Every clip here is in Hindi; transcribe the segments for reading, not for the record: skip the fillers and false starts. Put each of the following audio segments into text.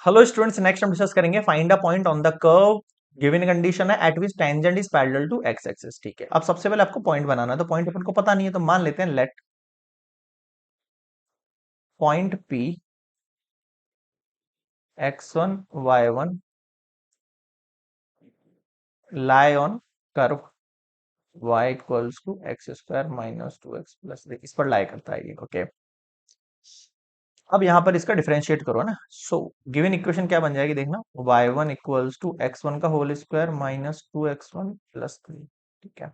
हेलो स्टूडेंट्स, नेक्स्ट हम डिस्कस करेंगे find a point on the curve given condition है at which tangent is parallel to X axis. ठीक है, अब सबसे पहले आपको पॉइंट बनाना है, तो पॉइंट अपन को पता नहीं है तो मान लेते हैं let point P x1 y1 lie on curve y equals to x square minus 2x+3, इस पर लाई करता है ये। ओके, अब यहां पर इसका डिफरेंशिएट करो ना। सो गिवन इक्वेशन क्या बन जाएगी देखना, y1 इक्वल्स टू x1 का होल स्क्वायर माइनस 2x1+3। ठीक है,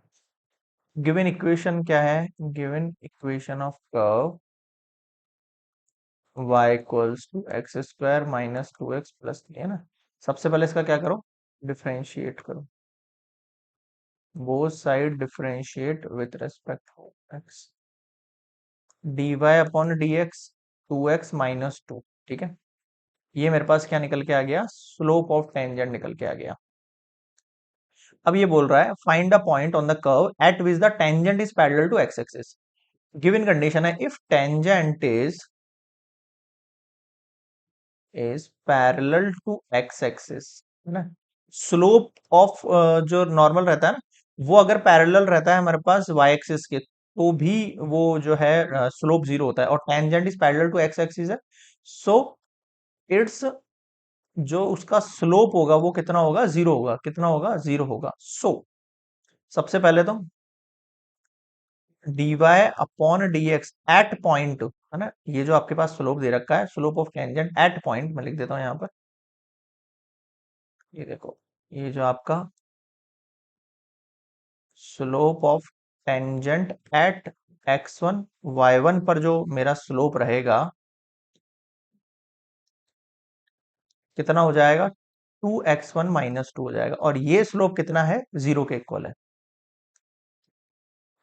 गिवन इक्वेशन क्या है, given equation of curve y equals to x square minus 2x+3 है ना। सबसे पहले इसका क्या करो, डिफरेंशिएट करो, both side differentiate with respect to x, dy upon dx 2x-2। ठीक है, ये मेरे पास क्या निकल के आ गया, स्लोप ऑफ टेंजेंट निकल के आ गया। अब ये बोल रहा है find a point on the curve at which the tangent is parallel to X axis. Given condition है if tangent is parallel to X axis, है ना। स्लोप ऑफ जो नॉर्मल रहता है ना, वो अगर पैरेलल रहता है हमारे पास वाई एक्सिस के, तो भी वो जो है स्लोप जीरो होता है, और tangent is parallel to X axis है। सो इट्स जो उसका स्लोप होगा वो कितना होगा, जीरो होगा। कितना होगा, जीरो होगा। सो सबसे पहले तो dy upon dx at point, है ना, ये जो आपके पास स्लोप दे रखा है, slope of tangent at point, मैं लिख देता हूं यहां पर। ये देखो, ये जो आपका slope of tangent at x1 y1 पर जो मेरा स्लोप रहेगा कितना हो जाएगा, 2x1-2 हो जाएगा, और ये स्लोप कितना है, जीरो के इक्वल है।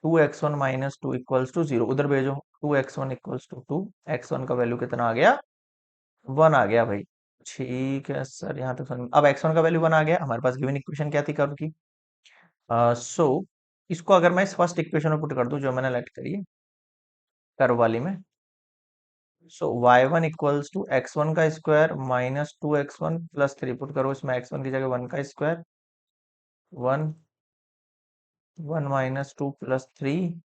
2x1-2 इक्वल्स टू जीरो, उधर भेजो। 2x1 इक्वल्स टू 2, x1 का वैल्यू कितना आ गया, 1 आ गया भाई। ठीक है सर, यहाँ तक समझ। अब x1 का वैल्यू 1 आ गया, हमारे पास गिवन इक्वेशन क्या थी कर्व की। सो इसको अगर मैं इस फर्स्ट इक्वेशन में पुट कर दूं जो मैंने लेट करी है कर्व वाली में, सो y1 इक्वल्स टू x1 का स्क्वायर माइनस 2x1+3, पुट करो इसमें x1 की जगह 1 का स्क्वायर, 1 1 माइनस 2+3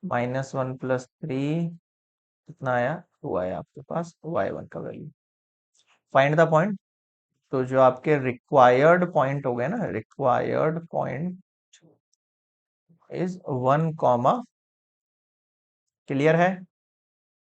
-1+3, कितना आया, 2 आया आपके पास y1 का वैल्यू। फाइंड द पॉइंट, तो जो आपके रिक्वायर्ड पॉइंट हो गए ना, रिक्वायर्ड पॉइंट इज 1, क्लियर है।